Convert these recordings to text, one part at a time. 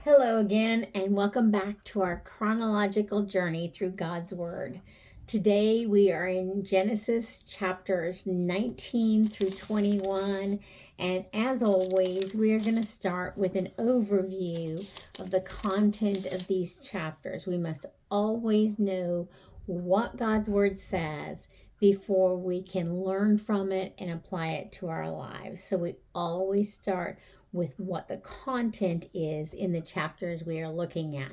Hello again, and welcome back to our chronological journey through God's Word. Today we are in Genesis chapters 19 through 21, and as always, we are going to start with an overview of the content of these chapters. We must always know what God's Word says before we can learn from it and apply it to our lives. So we always start with what the content is in the chapters we are looking at.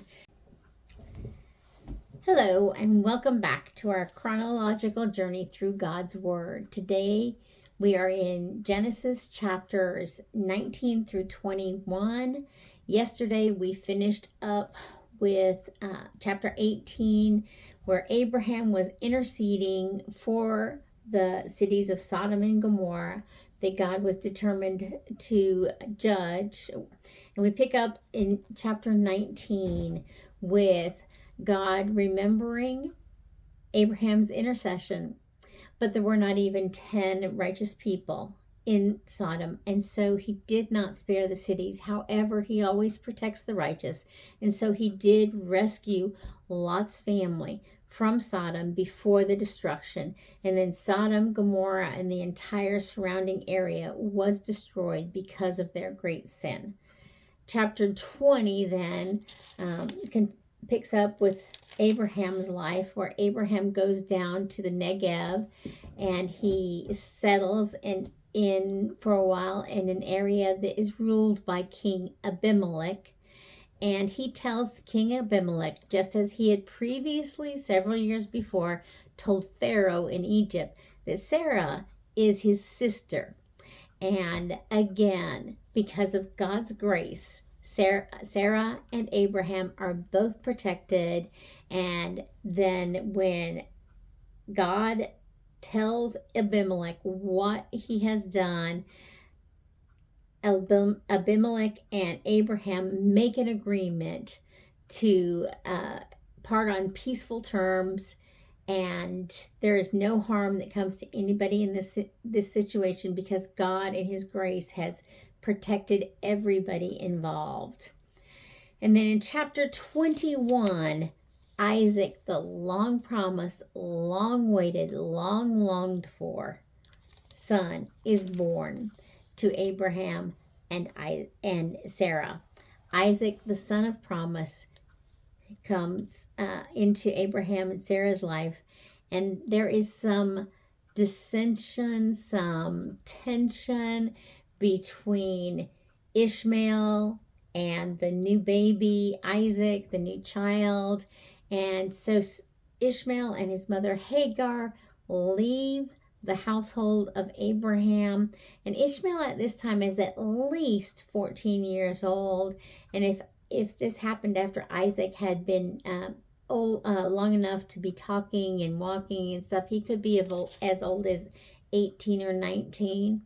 Hello, and welcome back to our chronological journey through God's Word. Today we are in Genesis chapters 19 through 21. Yesterday we finished up with chapter 18, where Abraham was interceding for the cities of Sodom and Gomorrah that God was determined to judge. And we pick up in chapter 19 with God remembering Abraham's intercession, but there were not even 10 righteous people in Sodom, and so he did not spare the cities. However, he always protects the righteous, and so he did rescue Lot's family from Sodom before the destruction, and then Sodom, Gomorrah, and the entire surrounding area was destroyed because of their great sin. Chapter 20 then picks up with Abraham's life, where Abraham goes down to the Negev and he settles in for a while in an area that is ruled by King Abimelech. And he tells King Abimelech, just as he had previously, several years before, told Pharaoh in Egypt, that Sarah is his sister. And again, because of God's grace, Sarah and Abraham are both protected. And then when God tells Abimelech what he has done, Abimelech and Abraham make an agreement to part on peaceful terms, and there is no harm that comes to anybody in this situation, because God in his grace has protected everybody involved. And then in chapter 21, Isaac, the long promised, long waited, long longed for son, is born to Abraham and Sarah. Isaac, the son of promise, comes into Abraham and Sarah's life, and there is some dissension, some tension between Ishmael and the new baby Isaac, the new child. And so Ishmael and his mother Hagar leave the household of Abraham, and Ishmael at this time is at least 14 years old. And if this happened after Isaac had been long enough to be talking and walking and stuff, he could be as old as 18 or 19.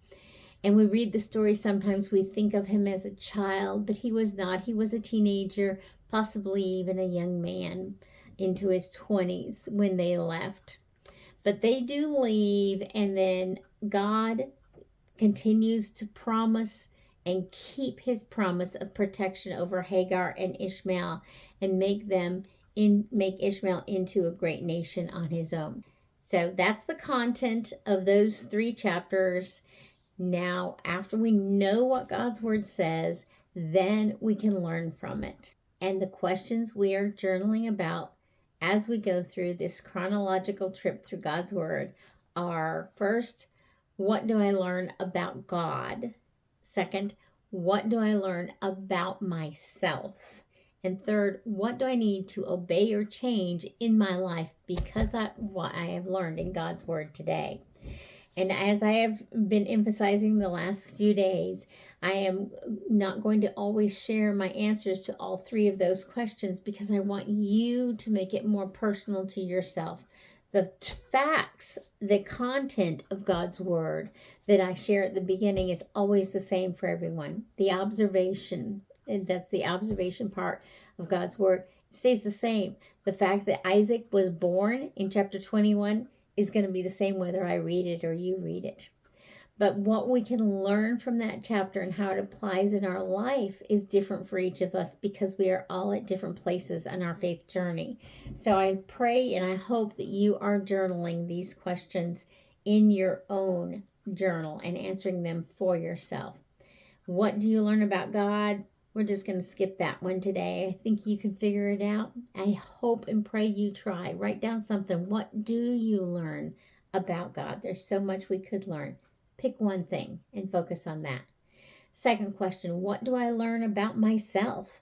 And we read the story, sometimes we think of him as a child, but he was not. He was a teenager, possibly even a young man into his 20s when they left. But they do leave, and then God continues to promise and keep his promise of protection over Hagar and Ishmael, and make Ishmael into a great nation on his own. So that's the content of those 3 chapters. Now, after we know what God's word says, then we can learn from it. And the questions we are journaling about as we go through this chronological trip through God's word are: first, what do I learn about God? Second, what do I learn about myself? And third, what do I need to obey or change in my life because of what I have learned in God's word today? And as I have been emphasizing the last few days, I am not going to always share my answers to all 3 of those questions, because I want you to make it more personal to yourself. The facts, the content of God's word that I share at the beginning is always the same for everyone. The observation, and that's the observation part of God's word, stays the same. The fact that Isaac was born in chapter 21 is going to be the same whether I read it or you read it. But what we can learn from that chapter and how it applies in our life is different for each of us because we are all at different places on our faith journey. So I pray and I hope that you are journaling these questions in your own journal and answering them for yourself. What do you learn about God? We're just going to skip that one today. I think you can figure it out. I hope and pray you try. Write down something. What do you learn about God? There's so much we could learn. Pick one thing and focus on that. Second question, what do I learn about myself?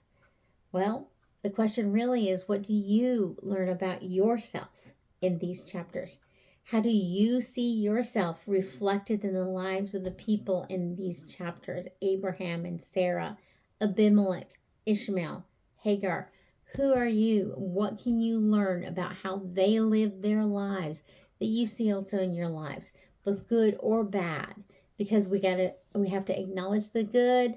Well, the question really is, what do you learn about yourself in these chapters? How do you see yourself reflected in the lives of the people in these chapters? Abraham and Sarah, Abimelech, Ishmael, Hagar. Who are you? What can you learn about how they lived their lives that you see also in your lives, both good or bad? Because we have to acknowledge the good,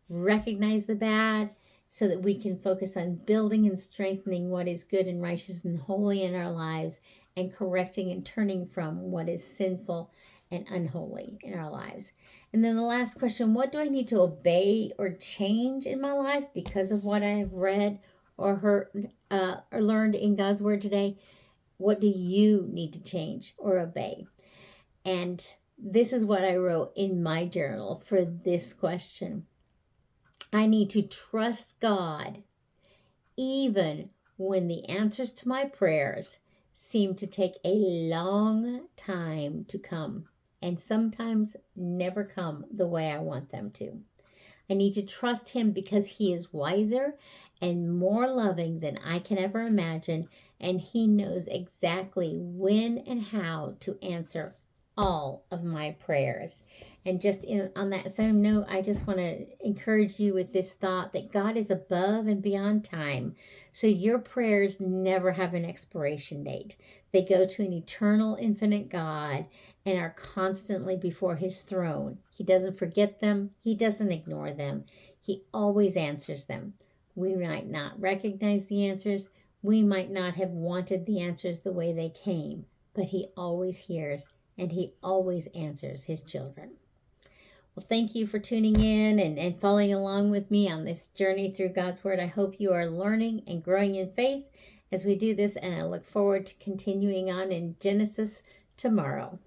recognize the bad, so that we can focus on building and strengthening what is good and righteous and holy in our lives, and correcting and turning from what is sinful and unholy in our lives. And then the last question, what do I need to obey or change in my life because of what I have read or heard or learned in God's word today? What do you need to change or obey? And this is what I wrote in my journal for this question. I need to trust God even when the answers to my prayers seem to take a long time to come and sometimes never come the way I want them to. I need to trust Him because He is wiser and more loving than I can ever imagine, and He knows exactly when and how to answer all of my prayers. And on that same note, I just want to encourage you with this thought that God is above and beyond time. So your prayers never have an expiration date. They go to an eternal, infinite God and are constantly before His throne. He doesn't forget them. He doesn't ignore them. He always answers them. We might not recognize the answers. We might not have wanted the answers the way they came, but He always hears and He always answers His children. Well, thank you for tuning in and following along with me on this journey through God's Word. I hope you are learning and growing in faith as we do this, and I look forward to continuing on in Genesis tomorrow.